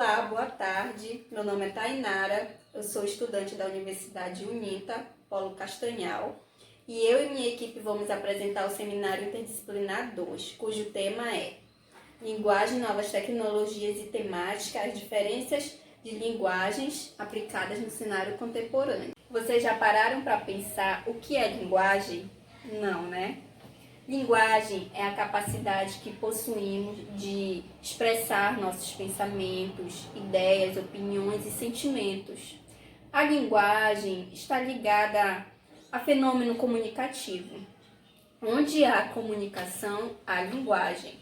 Olá, boa tarde. Meu nome é Tainara, eu sou estudante da Universidade UNITA, Polo Castanhal, e eu e minha equipe vamos apresentar o Seminário Interdisciplinar 2, cujo tema é Linguagem, Novas Tecnologias e Temática, as diferenças de linguagens aplicadas no cenário contemporâneo. Vocês já pararam para pensar o que é linguagem? Não, né? Linguagem é a capacidade que possuímos de expressar nossos pensamentos, ideias, opiniões e sentimentos. A linguagem está ligada a fenômeno comunicativo. Onde há comunicação, há linguagem.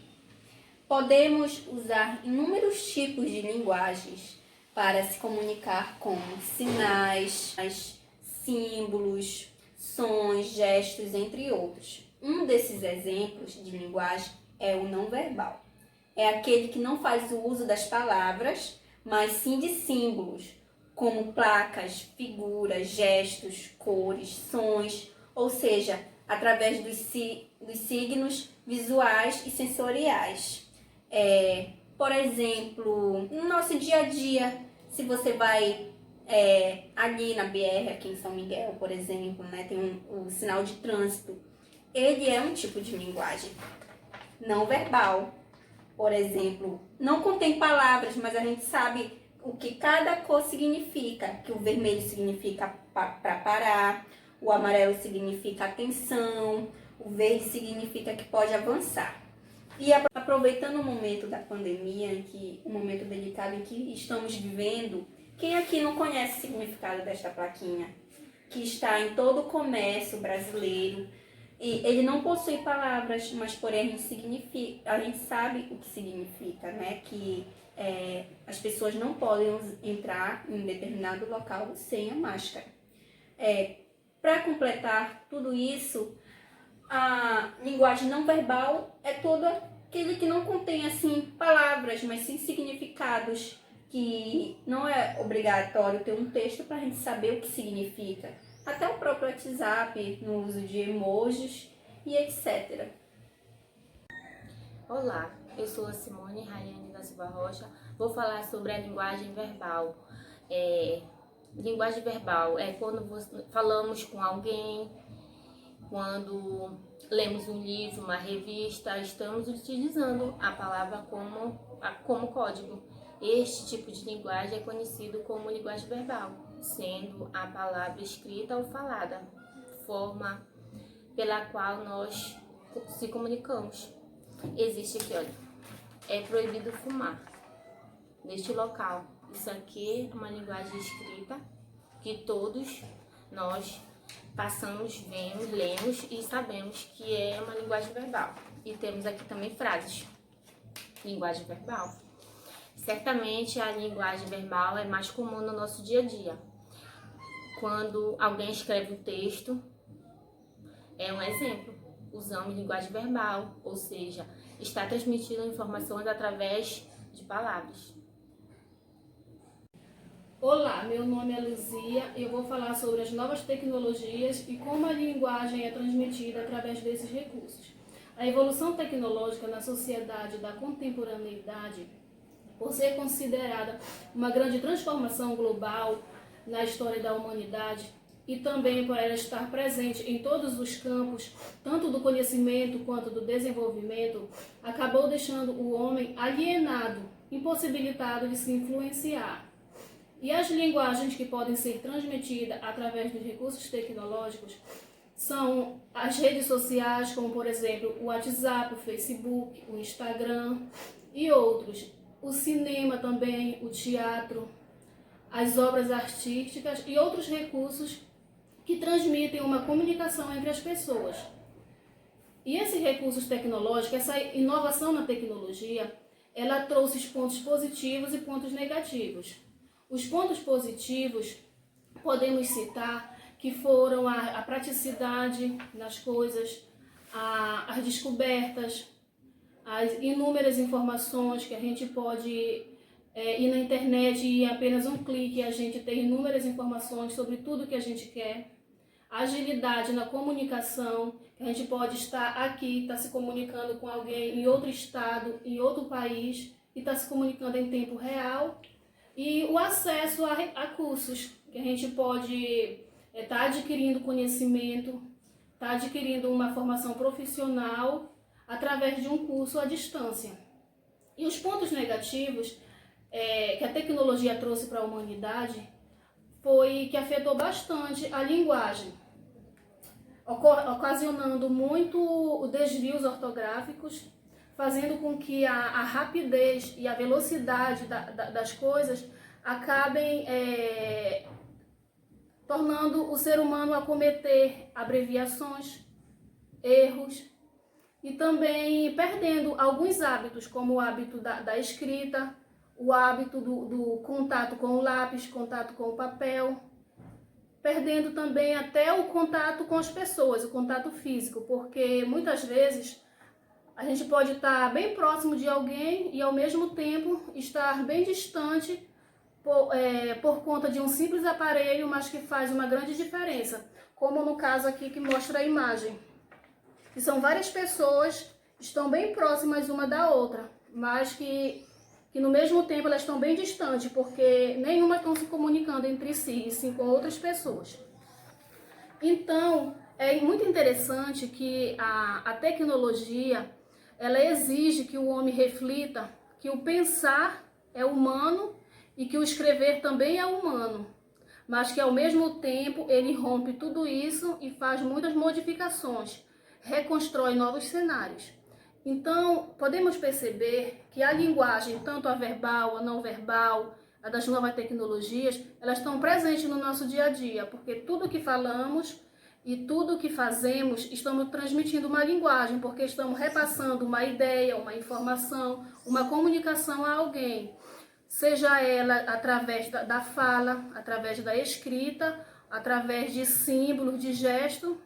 Podemos usar inúmeros tipos de linguagens para se comunicar com sinais, símbolos, sons, gestos, entre outros. Um desses exemplos de linguagem é o não verbal. É aquele que não faz o uso das palavras, mas sim de símbolos, como placas, figuras, gestos, cores, sons, ou seja, através dos signos visuais e sensoriais. Por exemplo, no nosso dia a dia, se você vai ali na BR, aqui em São Miguel, por exemplo, né, tem o sinal de trânsito. Ele é um tipo de linguagem não verbal. Por exemplo, não contém palavras, mas a gente sabe o que cada cor significa, que o vermelho significa para parar, o amarelo significa atenção, o verde significa que pode avançar. E aproveitando o momento da pandemia, um momento delicado em que estamos vivendo, quem aqui não conhece o significado desta plaquinha? Que está em todo o comércio brasileiro. E ele não possui palavras, mas porém a gente sabe o que significa, né? Que as pessoas não podem entrar em determinado local sem a máscara. Para completar tudo isso, a linguagem não verbal é todo aquele que não contém assim palavras, mas sim significados, que não é obrigatório ter um texto para a gente saber o que significa. Até o próprio WhatsApp, no uso de emojis e etc. Olá, eu sou a Simone Rayane da Silva Rocha. Vou falar sobre a linguagem verbal. Linguagem verbal é quando falamos com alguém, quando lemos um livro, uma revista, estamos utilizando a palavra como código. Este tipo de linguagem é conhecido como linguagem verbal, sendo a palavra escrita ou falada, forma pela qual nós se comunicamos. Existe aqui, olha, é proibido fumar neste local. Isso aqui é uma linguagem escrita que todos nós passamos, vemos, lemos e sabemos que é uma linguagem verbal. E temos aqui também frases, linguagem verbal. Certamente a linguagem verbal é mais comum no nosso dia a dia. Quando alguém escreve um texto, é um exemplo. Usamos linguagem verbal, ou seja, está transmitindo informações através de palavras. Olá, meu nome é Luzia e eu vou falar sobre as novas tecnologias e como a linguagem é transmitida através desses recursos. A evolução tecnológica na sociedade da contemporaneidade, por ser considerada uma grande transformação global na história da humanidade, e também por ela estar presente em todos os campos, tanto do conhecimento quanto do desenvolvimento, acabou deixando o homem alienado, impossibilitado de se influenciar. E as linguagens que podem ser transmitidas através dos recursos tecnológicos são as redes sociais, como por exemplo o WhatsApp, o Facebook, o Instagram e outros. O cinema também, o teatro, as obras artísticas e outros recursos que transmitem uma comunicação entre as pessoas. E esses recursos tecnológicos, essa inovação na tecnologia, ela trouxe os pontos positivos e pontos negativos. Os pontos positivos podemos citar que foram a praticidade nas coisas, as descobertas, as inúmeras informações que a gente pode ir na internet e em apenas um clique a gente tem inúmeras informações sobre tudo que a gente quer. A agilidade na comunicação, que a gente pode estar aqui, estar se comunicando com alguém em outro estado, em outro país, e está se comunicando em tempo real, e o acesso a cursos, que a gente pode estar adquirindo conhecimento, estar adquirindo uma formação profissional através de um curso à distância. E os pontos negativos que a tecnologia trouxe para a humanidade foi que afetou bastante a linguagem, ocasionando muito desvios ortográficos, fazendo com que a rapidez e a velocidade das coisas acabem tornando o ser humano a cometer abreviações, erros, e também perdendo alguns hábitos, como o hábito da escrita, o hábito do contato com o lápis, contato com o papel, perdendo também até o contato com as pessoas, o contato físico, porque muitas vezes a gente pode estar bem próximo de alguém e ao mesmo tempo estar bem distante por conta de um simples aparelho, mas que faz uma grande diferença, como no caso aqui que mostra a imagem. E são várias pessoas, estão bem próximas uma da outra, mas que no mesmo tempo elas estão bem distantes, porque nenhuma estão se comunicando entre si, e sim com outras pessoas. Então, é muito interessante que a tecnologia, ela exige que o homem reflita que o pensar é humano e que o escrever também é humano, mas que ao mesmo tempo ele rompe tudo isso e faz muitas modificações, reconstrói novos cenários. Então, podemos perceber que a linguagem, tanto a verbal, a não verbal, a das novas tecnologias, elas estão presentes no nosso dia a dia, porque tudo que falamos e tudo que fazemos, estamos transmitindo uma linguagem, porque estamos repassando uma ideia, uma informação, uma comunicação a alguém, seja ela através da fala, através da escrita, através de símbolos, de gestos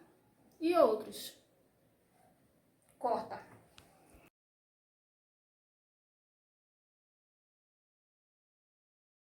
e outros. Corta.